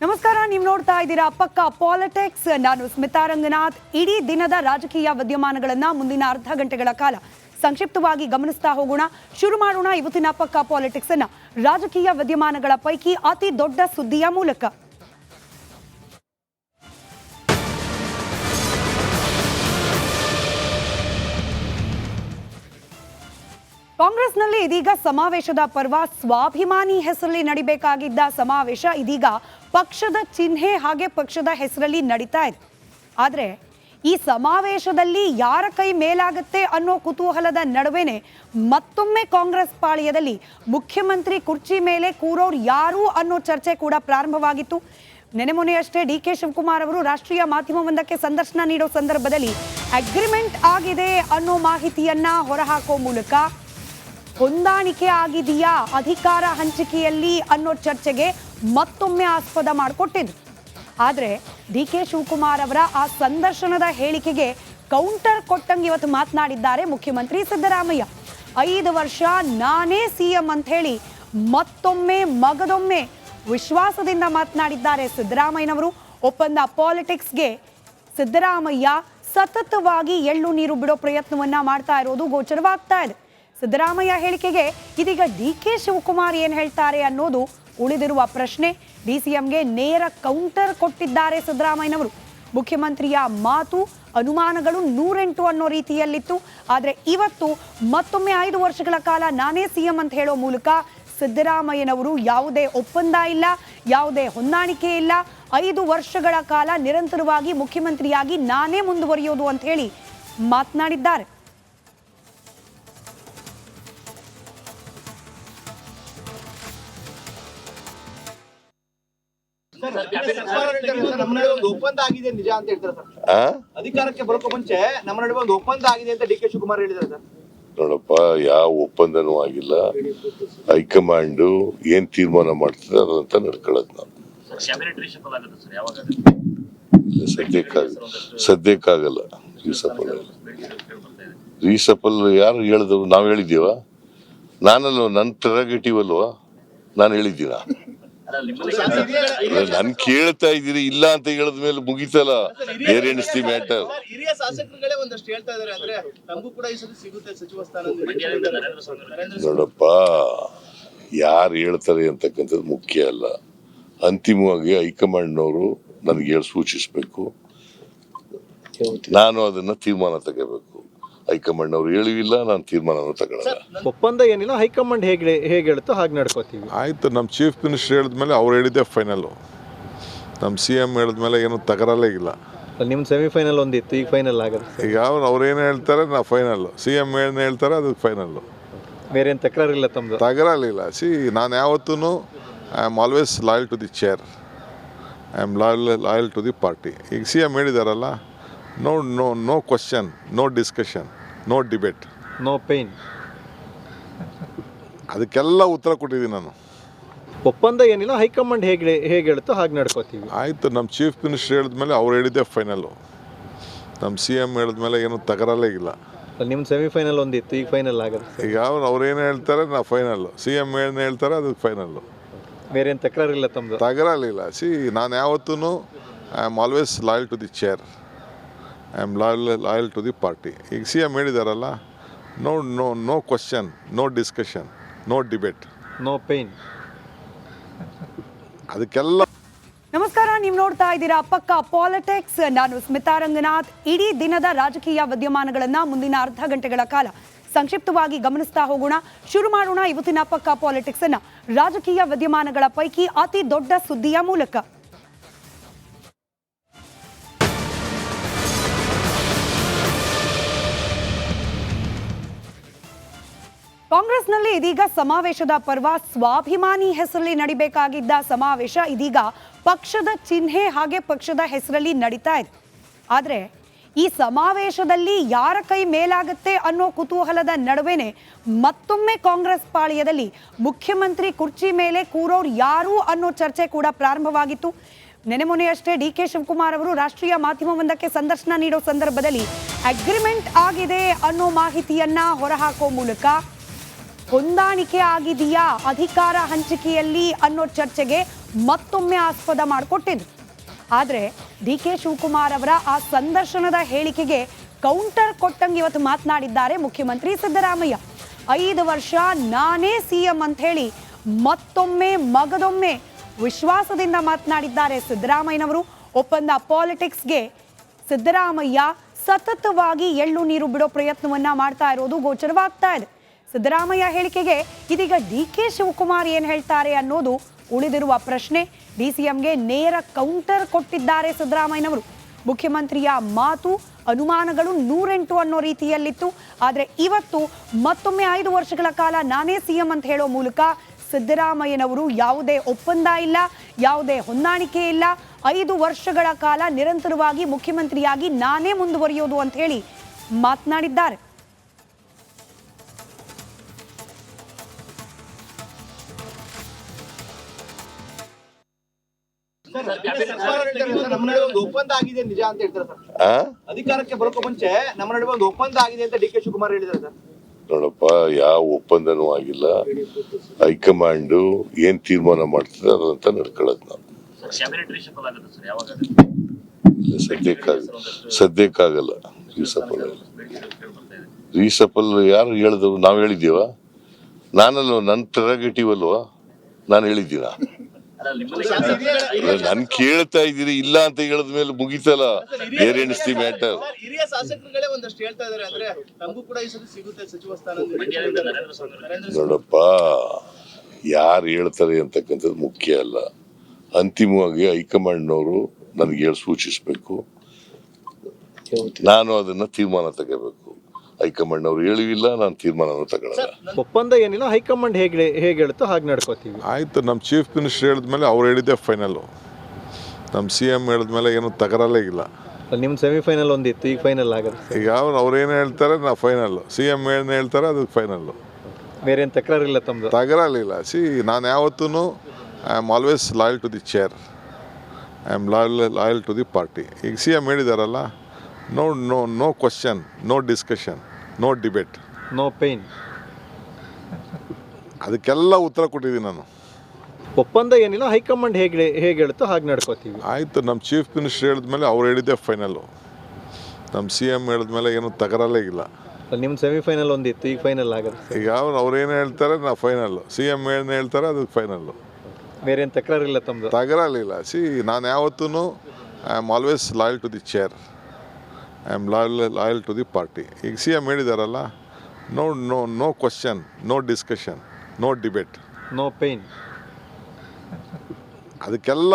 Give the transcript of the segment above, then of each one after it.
ನಮಸ್ಕಾರ, ನೀವು ನೋಡ್ತಾ ಇದ್ದೀರಾ ಪಕ್ಕಾ ಪಾಲಿಟಿಕ್ಸ್. ನಾನು ಸ್ಮಿತಾ ರಂಗನಾಥ್. ಇಡೀ ದಿನದ ರಾಜಕೀಯ ವಿದ್ಯಮಾನಗಳನ್ನ ಮುಂದಿನ ಅರ್ಧ ಗಂಟೆಗಳ ಕಾಲ ಸಂಕ್ಷಿಪ್ತವಾಗಿ ಗಮನಿಸ್ತಾ ಹೋಗೋಣ. ಶುರು ಮಾಡೋಣ ಇವತ್ತಿನ ಪಕ್ಕಾ ಪಾಲಿಟಿಕ್ಸ್ ಅನ್ನ ರಾಜಕೀಯ ವಿದ್ಯಮಾನಗಳ ಪೈಕಿ ಅತಿ ದೊಡ್ಡ ಸುದ್ದಿಯ ಮೂಲಕ. ಕಾಂಗ್ರೆಸ್ನಲ್ಲಿ ಇದೀಗ ಸಮಾವೇಶದ ಪರ್ವ. ಸ್ವಾಭಿಮಾನಿ ಹೆಸರಲ್ಲಿ ನಡಿಬೇಕಾಗಿದ್ದ ಸಮಾವೇಶ ಇದೀಗ ಪಕ್ಷದ ಚಿಹ್ನೆ ಹಾಗೆ ಪಕ್ಷದ ಹೆಸರಲ್ಲಿ ನಡೀತಾ ಇದೆ. ಆದರೆ ಈ ಸಮಾವೇಶದಲ್ಲಿ ಯಾರ ಕೈ ಮೇಲಾಗುತ್ತೆ ಅನ್ನೋ ಕುತೂಹಲದ ನಡುವೆನೆ ಮತ್ತೊಮ್ಮೆ ಕಾಂಗ್ರೆಸ್ ಪಾಳ್ಯದಲ್ಲಿ ಮುಖ್ಯಮಂತ್ರಿ ಕುರ್ಚಿ ಮೇಲೆ ಕೂರೋರು ಯಾರು ಅನ್ನೋ ಚರ್ಚೆ ಕೂಡ ಪ್ರಾರಂಭವಾಗಿತ್ತು. ಮೊನ್ನೆಯಷ್ಟೇ ಡಿ.ಕೆ. ಶಿವಕುಮಾರ್ ಅವರು ರಾಷ್ಟ್ರೀಯ ಮಾಧ್ಯಮವೊಂದಕ್ಕೆ ಸಂದರ್ಶನ ನೀಡೋ ಸಂದರ್ಭದಲ್ಲಿ ಅಗ್ರಿಮೆಂಟ್ ಆಗಿದೆ ಅನ್ನೋ ಮಾಹಿತಿಯನ್ನ ಹೊರಹಾಕೋ ಮೂಲಕ ಹೊಂದಾಣಿಕೆ ಆಗಿದೆಯಾ ಅಧಿಕಾರ ಹಂಚಿಕೆಯಲ್ಲಿ ಅನ್ನೋ ಚರ್ಚೆಗೆ ಮತ್ತೊಮ್ಮೆ ಆಸ್ಪದ ಮಾಡಿಕೊಟ್ಟಿದ್ರು. ಆದರೆ ಡಿ.ಕೆ. ಶಿವಕುಮಾರ್ ಅವರ ಆ ಸಂದರ್ಶನದ ಹೇಳಿಕೆಗೆ ಕೌಂಟರ್ ಕೊಟ್ಟಂಗೆ ಇವತ್ತು ಮಾತನಾಡಿದ್ದಾರೆ ಮುಖ್ಯಮಂತ್ರಿ ಸಿದ್ದರಾಮಯ್ಯ. 5 ವರ್ಷ ನಾನೇ ಸಿಎಂ ಅಂತ ಹೇಳಿ ಮತ್ತೊಮ್ಮೆ ಮಗದೊಮ್ಮೆ ವಿಶ್ವಾಸದಿಂದ ಮಾತನಾಡಿದ್ದಾರೆ ಸಿದ್ದರಾಮಯ್ಯನವರು. ಒಪ್ಪಂದ ಪಾಲಿಟಿಕ್ಸ್ಗೆ ಸಿದ್ದರಾಮಯ್ಯ ಸತತವಾಗಿ ಎಳ್ಳು ನೀರು ಬಿಡೋ ಪ್ರಯತ್ನವನ್ನ ಮಾಡ್ತಾ ಇರೋದು ಗೋಚರವಾಗ್ತಾ ಇದೆ. ಸಿದ್ದರಾಮಯ್ಯ ಹೇಳಿಕೆಗೆ ಇದೀಗ ಡಿ.ಕೆ. ಶಿವಕುಮಾರ್ ಏನು ಹೇಳ್ತಾರೆ ಅನ್ನೋದು ಉಳಿದಿರುವ ಪ್ರಶ್ನೆ. ಡಿಸಿಎಂಗೆ ನೇರ ಕೌಂಟರ್ ಕೊಟ್ಟಿದ್ದಾರೆ ಸಿದ್ದರಾಮಯ್ಯನವರು. ಮುಖ್ಯಮಂತ್ರಿಯ ಮಾತು ಅನುಮಾನಗಳು 108 ಅನ್ನೋ ರೀತಿಯಲ್ಲಿತ್ತು. ಆದರೆ ಇವತ್ತು ಮತ್ತೊಮ್ಮೆ 5 ವರ್ಷಗಳ ಕಾಲ ನಾನೇ ಸಿಎಂ ಅಂತ ಹೇಳೋ ಮೂಲಕ ಸಿದ್ದರಾಮಯ್ಯನವರು ಯಾವುದೇ ಒಪ್ಪಂದ ಇಲ್ಲ, ಯಾವುದೇ ಹೊಂದಾಣಿಕೆ ಇಲ್ಲ, 5 ವರ್ಷಗಳ ಕಾಲ ನಿರಂತರವಾಗಿ ಮುಖ್ಯಮಂತ್ರಿಯಾಗಿ ನಾನೇ ಮುಂದುವರಿಯೋದು ಅಂತ ಹೇಳಿ ಮಾತನಾಡಿದ್ದಾರೆ. ಒಪ್ಪಂದ ಆಗಿದೆ ನಿಜ ಅಂತ ಹೇಳ್ತಾರೆ ಸರ್. ಅಧಿಕಾರಕ್ಕೆ ಬರೋಕೆ ಮುಂಚೆ ನಮ್ಮ ನಡುವೆ ಒಂದು ಒಪ್ಪಂದ ಆಗಿದೆ ಅಂತ ಡಿ.ಕೆ. ಶಿವಕುಮಾರ್ ಹೇಳಿದ್ದಾರೆ ಸರ್. ನೋಡಪ್ಪ, ಯಾವ ಒಪ್ಪಂದನೂ ಆಗಿಲ್ಲ. ಹೈಕಮಾಂಡ್ ಏನ್ ತೀರ್ಮಾನ ಮಾಡ್ತದೆ ಅದಂತ ನಡ್ಕೊಳ್ಳೋದು ನಾವು. ಸದ್ಯಕ್ಕಾಗಲ್ಲ. ರೀಸಪಲ್ ಯಾರು ಹೇಳಿದ್ರು? ನಾವ್ ಹೇಳಿದೀವ? ನಾನಲ್ವ, ನನ್ನ ಪ್ರೆರಗೇಟಿವ್ ಅಲ್ವಾ? ನಾನು ಹೇಳಿದ್ದೀನ? ನನ್ ಕೇಳ್ತಾ ಇದೀರಿ ಇಲ್ಲ ಅಂತ ಹೇಳಿದ್ಮೇಲೆ ಮುಗಿತಲ್ಲ. ಬೇರೆ ಎಣಿಸ್ತಿ ಮ್ಯಾಟರ್. ಹಿರಿಯ ಶಾಸಕರುಗಳೇ ಒಂದಷ್ಟು ಹೇಳ್ತಾ ಇದಾರೆ, ಅಂದ್ರೆ ತಮಗೂ ಕೂಡ ಈ ಸತಿ ಸಿಗುತ್ತೆ ಸಚಿವ ಸ್ಥಾನ. ನೋಡಪ್ಪ, ಯಾರು ಹೇಳ್ತಾರೆ ಅಂತಕ್ಕಂಥದ್ದು ಮುಖ್ಯ ಅಲ್ಲ. ಅಂತಿಮವಾಗಿ ಹೈಕಮಾಂಡ್ನವರು ನನಗೆ ಸೂಚಿಸ್ಬೇಕು, ನಾನು ಅದನ್ನ ತೀರ್ಮಾನ ತಗೋಬೇಕು. ಹೈಕಮಾಂಡ್ ಅವ್ರು ಹೇಳಿಲ್ಲ, ನಾನು ತೀರ್ಮಾನ ತಗೊಳ್ಳಲ್ಲ. ಒಪ್ಪಂದ ಏನಿಲ್ಲ, ಹೈಕಮಾಂಡ್ ಹೇಗೆ ಹೇಳುತ್ತೋ ಹಾಗೆ ನಡ್ಕೋತೀವಿ. ಆಯ್ತು, ನಮ್ಮ ಚೀಫ್ ಮಿನಿಸ್ಟರ್ ಹೇಳಿದ್ಮೇಲೆ ಅವ್ರು ಹೇಳಿದ್ದೆ ಫೈನಲ್ಲು. ನಮ್ಮ CM ಹೇಳಿದ್ಮೇಲೆ ಏನು ತಕರಾರೇ ಇಲ್ಲ. ನಿಮ್ಮ ಸೆಮಿಫೈನಲ್ ಒಂದಿತ್ತು, ಈಗ ಫೈನಲ್ ಆಗುತ್ತೆ. ಈಗ ಅವ್ರೇನು ಹೇಳ್ತಾರೆ ನಾವು ಫೈನಲ್ಲು, CM ಏನು ಹೇಳ್ತಾರೆ ಅದು ಫೈನಲ್ಲು. ಬೇರೆ ಏನು ತಕರಾರಿಲ್ಲ ತಮ್ಮದು? ತಕರಾರಿಲ್ಲ. ನಾನು ಯಾವತ್ತೂ I am always loyal to the chair, I am loyal to the party. ಈಗ CM ಹೇಳಿದಾರಲ್ಲ, no question, no discussion, no debate, no pain. ಅದಕ್ಕೆಲ್ಲ ಉತ್ತರ ಕೊಟ್ಟಿದ್ದೀನಿ ನಾನು. ಒಪ್ಪಂದ ಏನಿಲ್ಲ, ಹೈಕಮಾಂಡ್ ಹೇಗೆ ಹೇಳುತ್ತೋ ಹಾಗೆ ನಡ್ಕೋತೀವಿ. ಆಯಿತು, ನಮ್ಮ ಚೀಫ್ ಮಿನಿಸ್ಟರ್ ಹೇಳಿದ್ಮೇಲೆ ಅವ್ರು ಹೇಳಿದ್ದೆ ಫೈನಲ್ಲು. ನಮ್ಮ CM ಹೇಳಿದ್ಮೇಲೆ ಏನು ತಕರಾರೇ ಇಲ್ಲ. ನಿಮ್ಮ ಸೆಮಿಫೈನಲ್ ಒಂದಿತ್ತು, ಈಗ ಫೈನಲ್ ಆಗುತ್ತೆ. ಈಗ ಅವ್ರೇನು ಹೇಳ್ತಾರೆ ನಾವು ಫೈನಲ್ಲು, CM ಏನು ಹೇಳ್ತಾರೆ ಅದು ಫೈನಲ್ಲು. ಬೇರೆ ಏನು ತಕರಾರಿಲ್ಲ ತಮ್ಮದು? ತಕರಾರಿಲ್ಲ. ನಾನು ಯಾವತ್ತೂ I am always loyal to the chair, I am loyal to the party. ಈಗ CM ಹೇಳಿದಾರಲ್ಲ, no question, no discussion, no debate, no pain. ಅದಕ್ಕೆಲ್ಲ. ನಮಸ್ಕಾರ, ನೀವು ನೋಡ್ತಾ ಇದ್ದೀರಾ ಪಕ್ಕಾ ಪಾಲಿಟಿಕ್ಸ್. ನಾನು ಸ್ಮಿತಾ ರಂಗನಾಥ್. ಇಡೀ ದಿನದ ರಾಜಕೀಯ ವಿದ್ಯಮಾನಗಳನ್ನ ಮುಂದಿನ ಅರ್ಧ ಗಂಟೆಗಳ ಕಾಲ ಸಂಕ್ಷಿಪ್ತವಾಗಿ ಗಮನಿಸ್ತಾ ಹೋಗೋಣ. ಶುರು ಮಾಡೋಣ ಇವತ್ತಿನ ಪಕ್ಕಾ ಪಾಲಿಟಿಕ್ಸ್ ಅನ್ನ ರಾಜಕೀಯ ವಿದ್ಯಮಾನಗಳ ಪೈಕಿ ಅತಿ ದೊಡ್ಡ ಸುದ್ದಿಯ ಮೂಲಕ. ಕಾಂಗ್ರೆಸ್ನಲ್ಲಿ ಇದೀಗ ಸಮಾವೇಶದ ಪರ್ವ. ಸ್ವಾಭಿಮಾನಿ ಹೆಸರಲ್ಲಿ ನಡಿಬೇಕಾಗಿದ್ದ ಸಮಾವೇಶ ಇದೀಗ ಪಕ್ಷದ ಚಿಹ್ನೆ ಹಾಗೆ ಪಕ್ಷದ ಹೆಸರಲ್ಲಿ ನಡೀತಾ ಇದೆ. ಆದರೆ ಈ ಸಮಾವೇಶದಲ್ಲಿ ಯಾರ ಕೈ ಮೇಲಾಗುತ್ತೆ ಅನ್ನೋ ಕುತೂಹಲದ ನಡುವೆನೆ ಮತ್ತೊಮ್ಮೆ ಕಾಂಗ್ರೆಸ್ ಪಾಳ್ಯದಲ್ಲಿ ಮುಖ್ಯಮಂತ್ರಿ ಕುರ್ಚಿ ಮೇಲೆ ಕೂರೋರು ಯಾರು ಅನ್ನೋ ಚರ್ಚೆ ಕೂಡ ಪ್ರಾರಂಭವಾಗಿತ್ತು. ಮೊನ್ನೆಯಷ್ಟೇ ಡಿ.ಕೆ. ಶಿವಕುಮಾರ್ ಅವರು ರಾಷ್ಟ್ರೀಯ ಮಾಧ್ಯಮವೊಂದಕ್ಕೆ ಸಂದರ್ಶನ ನೀಡೋ ಸಂದರ್ಭದಲ್ಲಿ ಅಗ್ರಿಮೆಂಟ್ ಆಗಿದೆ ಅನ್ನೋ ಮಾಹಿತಿಯನ್ನ ಹೊರಹಾಕೋ ಮೂಲಕ ಹೊಂದಾಣಿಕೆ ಆಗಿದೆಯಾ ಅಧಿಕಾರ ಹಂಚಿಕೆಯಲ್ಲಿ ಅನ್ನೋ ಚರ್ಚೆಗೆ ಮತ್ತೊಮ್ಮೆ ಆಸ್ಪದ ಮಾಡಿಕೊಟ್ಟಿದ್ರು. ಆದರೆ ಡಿ ಕೆ ಶಿವಕುಮಾರ್ ಅವರ ಆ ಸಂದರ್ಶನದ ಹೇಳಿಕೆಗೆ ಕೌಂಟರ್ ಕೊಟ್ಟಂಗೆ ಇವತ್ತು ಮಾತನಾಡಿದ್ದಾರೆ ಮುಖ್ಯಮಂತ್ರಿ ಸಿದ್ದರಾಮಯ್ಯ. 5 ವರ್ಷ ನಾನೇ ಸಿಎಂ ಅಂತ ಹೇಳಿ ಮತ್ತೊಮ್ಮೆ ಮಗದೊಮ್ಮೆ ವಿಶ್ವಾಸದಿಂದ ಮಾತನಾಡಿದ್ದಾರೆ ಸಿದ್ದರಾಮಯ್ಯನವರು. ಒಪ್ಪಂದ ಪಾಲಿಟಿಕ್ಸ್ಗೆ ಸಿದ್ದರಾಮಯ್ಯ ಸತತವಾಗಿ ಎಳ್ಳು ನೀರು ಬಿಡೋ ಪ್ರಯತ್ನವನ್ನ ಮಾಡ್ತಾ ಇರೋದು ಗೋಚರವಾಗ್ತಾ ಇದೆ. ಸಿದ್ದರಾಮಯ್ಯ ಹೇಳಿಕೆಗೆ ಇದೀಗ ಡಿ ಕೆ ಶಿವಕುಮಾರ್ ಏನ್ ಹೇಳ್ತಾರೆ ಅನ್ನೋದು ಉಳಿದಿರುವ ಪ್ರಶ್ನೆ. ಡಿಸಿಎಂಗೆ ನೇರ ಕೌಂಟರ್ ಕೊಟ್ಟಿದ್ದಾರೆ ಸಿದ್ದರಾಮಯ್ಯನವರು. ಮುಖ್ಯಮಂತ್ರಿಯ ಮಾತು ಅನುಮಾನಗಳು 108 ಅನ್ನೋ ರೀತಿಯಲ್ಲಿತ್ತು. ಆದರೆ ಇವತ್ತು ಮತ್ತೊಮ್ಮೆ 5 ವರ್ಷಗಳ ಕಾಲ ನಾನೇ ಸಿಎಂ ಅಂತ ಹೇಳೋ ಮೂಲಕ ಸಿದ್ದರಾಮಯ್ಯನವರು ಯಾವುದೇ ಒಪ್ಪಂದ ಇಲ್ಲ, ಯಾವುದೇ ಹೊಂದಾಣಿಕೆ ಇಲ್ಲ, 5 ವರ್ಷಗಳ ಕಾಲ ನಿರಂತರವಾಗಿ ಮುಖ್ಯಮಂತ್ರಿಯಾಗಿ ನಾನೇ ಮುಂದುವರಿಯೋದು ಅಂತ ಹೇಳಿ ಮಾತನಾಡಿದ್ದಾರೆ. ನಮ್ಮ ನಡುವೆ ಒಂದು ಒಪ್ಪಂದ ಆಗಿದೆ ನಿಜ ಅಂತ ಹೇಳ್ತಾರೆ ಸರ್. ಅಧಿಕಾರಕ್ಕೆ ಬರೋಕೆ ಮುಂಚೆ ನಮ್ಮ ನಡುವೆ ಒಂದು ಒಪ್ಪಂದ ಆಗಿದೆ ಅಂತ ಡಿ ಕೆ ಶಿವಕುಮಾರ್ ಹೇಳಿದ್ದಾರೆ ಸರ್. ನೋಡಪ್ಪ, ಯಾವ ಒಪ್ಪಂದನೂ ಆಗಿಲ್ಲ. ಹೈಕಮಾಂಡ್ ಏನ್ ತೀರ್ಮಾನ ಮಾಡ್ತದೆ ಅದಂತ ನಡ್ಕೊಳ್ಳೋದು ನಾವು. ಸದ್ಯಕ್ಕಾಗಲ್ಲ. ರೀಸಫಲ್ ಯಾರು ಹೇಳಿದ್ರು? ನಾವ್ ಹೇಳಿದೀವ? ನಾನಲ್ವ, ನನ್ನ ಪ್ರೆರಗೇಟಿವ್ ಅಲ್ವಾ? ನಾನು ಹೇಳಿದ್ದೀನ? ನನ್ ಕೇಳ್ತಾ ಇದ್ದೀರಿ, ಇಲ್ಲ ಅಂತ ಹೇಳಿದ್ಮೇಲೆ ಮುಗಿತಲ್ಲ. ಬೇರೆ ಎಣಿಸ್ತಿ ಮ್ಯಾಟರ್. ಹಿರಿಯ ಶಾಸಕರುಗಳೇ ಒಂದಷ್ಟು ಹೇಳ್ತಾ ಇದಾರೆ, ಅಂದ್ರೆ ನಮಗೂ ಕೂಡ ಈ ಸತಿ ಸಿಗುತ್ತೆ ಸಚಿವ ಸ್ಥಾನ. ನೋಡಪ್ಪ, ಯಾರು ಹೇಳ್ತಾರೆ ಅಂತಕ್ಕಂಥದ್ದು ಮುಖ್ಯ ಅಲ್ಲ. ಅಂತಿಮವಾಗಿ ಹೈಕಮಾಂಡ್ನವರು ನನಗೆ ಹೇಳಿ ಸೂಚಿಸ್ಬೇಕು, ನಾನು ಅದನ್ನ ತೀರ್ಮಾನ ತಗೋಬೇಕು. ಹೈಕಮಾಂಡ್ ಅವ್ರು ಹೇಳಿಲ್ಲ, ನಾನು ತೀರ್ಮಾನ ತಗೊಳ್ಳಲ್ಲ. ಒಪ್ಪಂದ ಏನಿಲ್ಲ, ಹೈಕಮಾಂಡ್ ಹೇಗೆ ಹೇಳುತ್ತೋ ಹಾಗೆ ನಡ್ಕೋತೀವಿ. ಆಯಿತು, ನಮ್ಮ ಚೀಫ್ ಮಿನಿಸ್ಟರ್ ಹೇಳಿದ್ಮೇಲೆ ಅವ್ರು ಹೇಳಿದ್ದೆ ಫೈನಲ್ಲು. ನಮ್ಮ CM ಹೇಳಿದ್ಮೇಲೆ ಏನು ತಕರಲ್ಲೇ ಇಲ್ಲ. ನಿಮ್ಮ ಸೆಮಿಫೈನಲ್ ಒಂದಿತ್ತು, ಈಗ ಫೈನಲ್ ಆಗುತ್ತೆ. ಈಗ ಅವ್ರೇನು ಹೇಳ್ತಾರೆ ನಾವು ಫೈನಲ್ಲು, CM ಏನು ಹೇಳ್ತಾರೆ ಅದು ಫೈನಲ್ಲು. ಬೇರೆ ಏನು ತಕರಾರಿಲ್ಲ ತಮ್ಮದು? ತಕರಾರಿಲ್ಲ. ನಾನು ಯಾವತ್ತೂ I am always loyal to the chair, I am loyal to the party. ಈಗ CM ಹೇಳಿದಾರಲ್ಲ, no question, no discussion, no debate, no pain. ಅದಕ್ಕೆಲ್ಲ ಉತ್ತರ ಕೊಟ್ಟಿದ್ದೀನಿ ನಾನು. ಒಪ್ಪಂದ ಏನಿಲ್ಲ, ಹೈಕಮಾಂಡ್ ಹೇಗೆ ಹೇಳುತ್ತೋ ಹಾಗೆ ನಡ್ಕೋತೀವಿ. ಆಯಿತು, ನಮ್ಮ ಚೀಫ್ ಮಿನಿಸ್ಟರ್ ಹೇಳಿದ್ಮೇಲೆ ಅವ್ರು ಹೇಳಿದ್ದೆ ಫೈನಲ್ಲು. ನಮ್ಮ CM ಹೇಳಿದ್ಮೇಲೆ ಏನು ತಕರಲ್ಲೇ ಇಲ್ಲ. ನಿಮ್ಮ ಸೆಮಿಫೈನಲ್ ಒಂದಿತ್ತು, ಈಗ ಫೈನಲ್ ಆಗುತ್ತೆ. ಈಗ ಅವ್ರೇನು ಹೇಳ್ತಾರೆ ನಾವು ಫೈನಲ್ಲು, CM ಏನು ಹೇಳ್ತಾರೆ ಅದು ಫೈನಲ್ಲು. ಬೇರೆ ಏನು ತಕರಾರಿಲ್ಲ ತಮ್ಮದು? ತಕರಾರಿಲ್ಲ. ನಾನು ಯಾವತ್ತೂ I am always loyal to the chair, I am loyal to the party. ಈಗ CM ಹೇಳಿದಾರಲ್ಲ, no question, no discussion, no debate, no pain. ಅದಕ್ಕೆಲ್ಲ.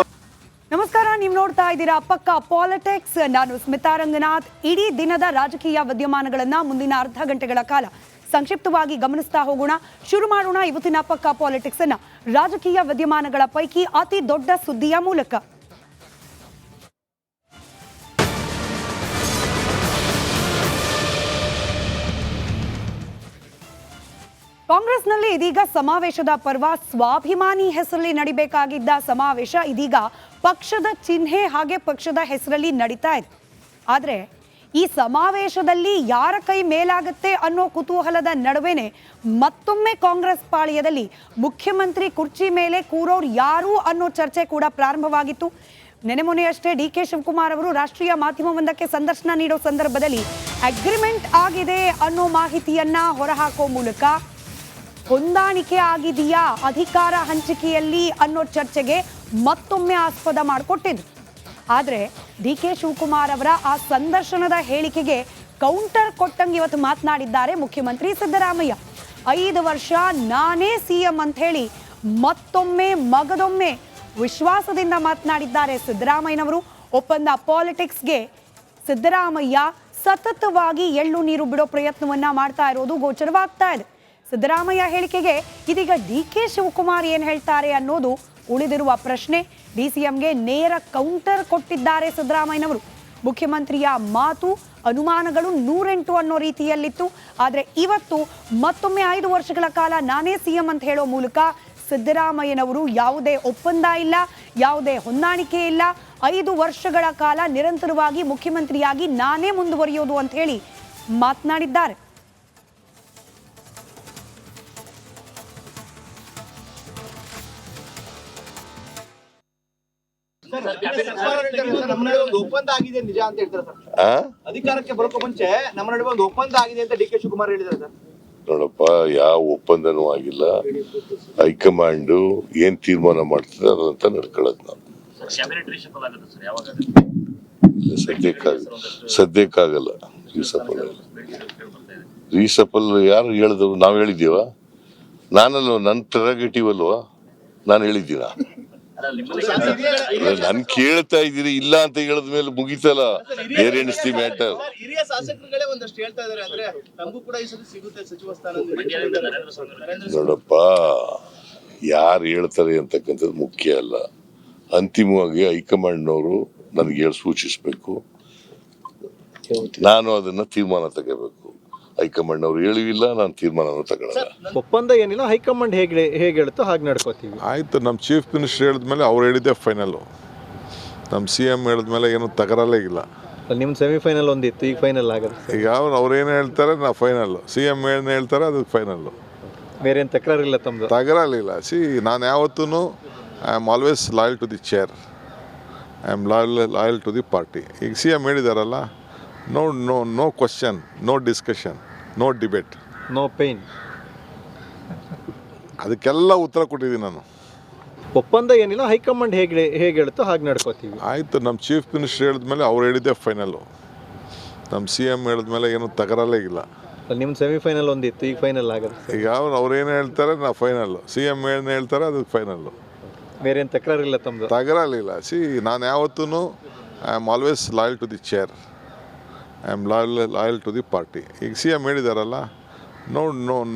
ನಮಸ್ಕಾರ, ನೀವು ನೋಡ್ತಾ ಇದ್ದೀರಾ ಪಕ್ಕ ಪಾಲಿಟಿಕ್ಸ್. ನಾನು ಸ್ಮಿತಾ ರಂಗನಾಥ್. ಇಡೀ ದಿನದ ರಾಜಕೀಯ ವಿದ್ಯಮಾನಗಳನ್ನ ಮುಂದಿನ ಅರ್ಧ ಗಂಟೆಗಳ ಕಾಲ ಸಂಕ್ಷಿಪ್ತವಾಗಿ ಗಮನಿಸ್ತಾ ಹೋಗೋಣ. ಶುರು ಮಾಡೋಣ ಇವತ್ತಿನ ಪಕ್ಕ ಪಾಲಿಟಿಕ್ಸ್ ಅನ್ನ ರಾಜಕೀಯ ವಿದ್ಯಮಾನಗಳ ಪೈಕಿ ಅತಿ ದೊಡ್ಡ ಸುದ್ದಿಯ ಮೂಲಕ. ಕಾಂಗ್ರೆಸ್ನಲ್ಲಿ ಇದೀಗ ಸಮಾವೇಶದ ಪರ್ವ. ಸ್ವಾಭಿಮಾನಿ ಹೆಸರಲ್ಲಿ ನಡಿಬೇಕಾಗಿದ್ದ ಸಮಾವೇಶ ಇದೀಗ ಪಕ್ಷದ ಚಿಹ್ನೆ ಹಾಗೆ ಪಕ್ಷದ ಹೆಸರಲ್ಲಿ ನಡೀತಾ ಇದೆ. ಆದರೆ ಈ ಸಮಾವೇಶದಲ್ಲಿ ಯಾರ ಕೈ ಮೇಲಾಗುತ್ತೆ ಅನ್ನೋ ಕುತೂಹಲದ ನಡುವೆನೆ ಮತ್ತೊಮ್ಮೆ ಕಾಂಗ್ರೆಸ್ ಪಾಳ್ಯದಲ್ಲಿ ಮುಖ್ಯಮಂತ್ರಿ ಕುರ್ಚಿ ಮೇಲೆ ಕೂರೋರು ಯಾರು ಅನ್ನೋ ಚರ್ಚೆ ಕೂಡ ಪ್ರಾರಂಭವಾಗಿತ್ತು. ಮೊನ್ನೆಯಷ್ಟೇ ಡಿ ಕೆ ಶಿವಕುಮಾರ್ ಅವರು ರಾಷ್ಟ್ರೀಯ ಮಾಧ್ಯಮವೊಂದಕ್ಕೆ ಸಂದರ್ಶನ ನೀಡೋ ಸಂದರ್ಭದಲ್ಲಿ ಅಗ್ರಿಮೆಂಟ್ ಆಗಿದೆ ಅನ್ನೋ ಮಾಹಿತಿಯನ್ನ ಹೊರಹಾಕೋ ಮೂಲಕ ಹೊಂದಾಣಿಕೆ ಆಗಿದೆಯಾ ಅಧಿಕಾರ ಹಂಚಿಕೆಯಲ್ಲಿ ಅನ್ನೋ ಚರ್ಚೆಗೆ ಮತ್ತೊಮ್ಮೆ ಆಸ್ಪದ ಮಾಡಿಕೊಟ್ಟಿದ್ರು. ಆದರೆ ಡಿ ಕೆ ಶಿವಕುಮಾರ್ ಅವರ ಆ ಸಂದರ್ಶನದ ಹೇಳಿಕೆಗೆ ಕೌಂಟರ್ ಕೊಟ್ಟಂಗೆ ಇವತ್ತು ಮಾತನಾಡಿದ್ದಾರೆ ಮುಖ್ಯಮಂತ್ರಿ ಸಿದ್ದರಾಮಯ್ಯ. 5 ವರ್ಷ ನಾನೇ ಸಿಎಂ ಅಂತ ಹೇಳಿ ಮತ್ತೊಮ್ಮೆ ಮಗದೊಮ್ಮೆ ವಿಶ್ವಾಸದಿಂದ ಮಾತನಾಡಿದ್ದಾರೆ ಸಿದ್ದರಾಮಯ್ಯನವರು. ಒಪ್ಪಂದ ಪಾಲಿಟಿಕ್ಸ್ಗೆ ಸಿದ್ದರಾಮಯ್ಯ ಸತತವಾಗಿ ಎಳ್ಳು ನೀರು ಬಿಡೋ ಪ್ರಯತ್ನವನ್ನ ಮಾಡ್ತಾ ಇರೋದು ಗೋಚರವಾಗ್ತಾ ಇದೆ. ಸಿದ್ದರಾಮಯ್ಯ ಹೇಳಿಕೆಗೆ ಇದೀಗ ಡಿ ಕೆ ಶಿವಕುಮಾರ್ ಏನ್ ಹೇಳ್ತಾರೆ ಅನ್ನೋದು ಉಳಿದಿರುವ ಪ್ರಶ್ನೆ. ಡಿಸಿಎಂಗೆ ನೇರ ಕೌಂಟರ್ ಕೊಟ್ಟಿದ್ದಾರೆ ಸಿದ್ದರಾಮಯ್ಯನವರು. ಮುಖ್ಯಮಂತ್ರಿಯ ಮಾತು ಅನುಮಾನಗಳು 108 ಅನ್ನೋ ರೀತಿಯಲ್ಲಿತ್ತು. ಆದರೆ ಇವತ್ತು ಮತ್ತೊಮ್ಮೆ 5 ವರ್ಷಗಳ ಕಾಲ ನಾನೇ ಸಿಎಂ ಅಂತ ಹೇಳೋ ಮೂಲಕ ಸಿದ್ದರಾಮಯ್ಯನವರು ಯಾವುದೇ ಒಪ್ಪಂದ ಇಲ್ಲ, ಯಾವುದೇ ಹೊಂದಾಣಿಕೆ ಇಲ್ಲ, 5 ವರ್ಷಗಳ ಕಾಲ ನಿರಂತರವಾಗಿ ಮುಖ್ಯಮಂತ್ರಿಯಾಗಿ ನಾನೇ ಮುಂದುವರಿಯೋದು ಅಂತ ಹೇಳಿ ಮಾತನಾಡಿದ್ದಾರೆ. ನಮ್ಮ ನಡುವೆ ಒಂದು ಒಪ್ಪಂದ ಆಗಿದೆ ನಿಜ ಅಂತ ಹೇಳ್ತಾರೆ ಸರ್. ಆ ಅಧಿಕಾರಕ್ಕೆ ಬರೋಕೆ ಮುಂಚೆ ನಮ್ಮ ನಡುವೆ ಒಂದು ಒಪ್ಪಂದ ಆಗಿದೆ ಅಂತ ಡಿ ಕೆ ಶಿವಕುಮಾರ್ ಹೇಳಿದ್ದಾರೆ ಸರ್. ನೋಡಪ್ಪ, ಯಾವ ಒಪ್ಪಂದನೂ ಆಗಿಲ್ಲ. ಹೈಕಮಾಂಡು ಏನ್ ತೀರ್ಮಾನ ಮಾಡ್ತದೆ ಅದಂತ ನಡ್ಕೊಳ್ಳೋದು ನಾವು. ಸದ್ಯಕ್ಕಾಗಲ್ಲ. ರೀಸಪಲ್ ಯಾರು ಹೇಳಿದ್ರು? ನಾವು ಹೇಳಿದ್ದೀವ? ನಾನಲ್ವ, ನನ್ನ ಪ್ರೆರಗೇಟಿವ್ ಅಲ್ವಾ? ನಾನು ಹೇಳಿದ್ದೀನ? ನನ್ ಕೇಳ್ತಾ ಇದ್ದೀರಿ, ಇಲ್ಲ ಅಂತ ಹೇಳಿದ ಮೇಲೆ ಮುಗಿತಲ್ಲ. ಬೇರೆ ಎಣಿಸ್ತಿ ಮ್ಯಾಟರ್. ಹಿರಿಯ ಶಾಸಕರುಗಳೇ ಒಂದಷ್ಟು ಹೇಳ್ತಾ ಇದಾರೆ, ಅಂದ್ರೆ ನಮಗೂ ಕೂಡ ಈ ಸತಿ ಸಿಗುತ್ತೆ ಸಚಿವ ಸ್ಥಾನ. ನೋಡಪ್ಪ, ಯಾರು ಹೇಳ್ತಾರೆ ಅಂತಕ್ಕಂಥದ್ದು ಮುಖ್ಯ ಅಲ್ಲ. ಅಂತಿಮವಾಗಿ ಹೈಕಮಾಂಡ್ನವರು ನನಗೆ ಹೇಳಿ ಸೂಚಿಸಬೇಕು, ನಾನು ಅದನ್ನ ತೀರ್ಮಾನ ತಗೋಬೇಕು. ಹೈಕಮಾಂಡ್ ಅವ್ರು ಹೇಳಿಲ್ಲ, ನಾನು ತೀರ್ಮಾನ ತಗೊಳ್ಳಲ್ಲ. ಒಪ್ಪಂದ ಏನಿಲ್ಲ, ಹೈಕಮಾಂಡ್ ಹೇಗೆ ಹೇಳುತ್ತೋ ಹಾಗೆ ನಡ್ಕೋತೀವಿ. ಆಯಿತು, ನಮ್ಮ ಚೀಫ್ ಮಿನಿಸ್ಟರ್ ಹೇಳಿದ್ಮೇಲೆ ಅವ್ರು ಹೇಳಿದ್ದೆ ಫೈನಲ್ಲು. ನಮ್ಮ CM ಹೇಳಿದ್ಮೇಲೆ ಏನು ತಕರಲ್ಲೇ ಇಲ್ಲ. ನಿಮ್ಮ ಸೆಮಿಫೈನಲ್ ಒಂದಿತ್ತು, ಈಗ ಫೈನಲ್ ಆಗುತ್ತೆ. ಈಗ ಅವ್ರೇನು ಹೇಳ್ತಾರೆ ನಾವು ಫೈನಲ್ಲು, CM ಏನು ಹೇಳ್ತಾರೆ ಅದು ಫೈನಲ್ಲು. ಬೇರೆ ಏನು ತಕರಾರಿಲ್ಲ ತಮ್ಮದು? ತಗರಲಿಲ್ಲ. ನಾನು ಯಾವತ್ತೂ I am always loyal to the chair, I am loyal to the party. ಈಗ CM ಹೇಳಿದಾರಲ್ಲ, no question, no discussion, no debate, no pain. ಅದಕ್ಕೆಲ್ಲ ಉತ್ತರ ಕೊಟ್ಟಿದ್ದೀನಿ ನಾನು. ಒಪ್ಪಂದ ಏನಿಲ್ಲ, ಹೈಕಮಾಂಡ್ ಹೇಗೆ ಹೇಳುತ್ತೋ ಹಾಗೆ ನಡ್ಕೋತೀವಿ. ಆಯಿತು, ನಮ್ಮ ಚೀಫ್ ಮಿನಿಸ್ಟರ್ ಹೇಳಿದ್ಮೇಲೆ ಅವ್ರು ಹೇಳಿದ್ದೆ ಫೈನಲ್ಲು. ನಮ್ಮ CM ಹೇಳಿದ್ಮೇಲೆ ಏನು ತಕರಲ್ಲೇ ಇಲ್ಲ. ನಿಮ್ಮ ಸೆಮಿಫೈನಲ್ ಒಂದಿತ್ತು, ಈಗ ಫೈನಲ್ ಆಗುತ್ತೆ. ಈಗ ಅವ್ರೇನು ಹೇಳ್ತಾರೆ ನಾವು ಫೈನಲ್ಲು, CM ಏನು ಹೇಳ್ತಾರೆ ಅದು ಫೈನಲ್ಲು. ಬೇರೆ ಏನು ತಕರಾರಿಲ್ಲ ತಮ್ಮದು? ತಗರಲಿಲ್ಲ. ನಾನು ಯಾವತ್ತೂ I am always loyal to the chair, I am loyal to the party. ಈಗ CM ಹೇಳಿದಾರಲ್ಲ,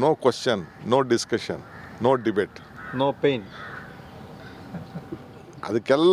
no question, no discussion, no debate, no pain. ಅದಕ್ಕೆಲ್ಲ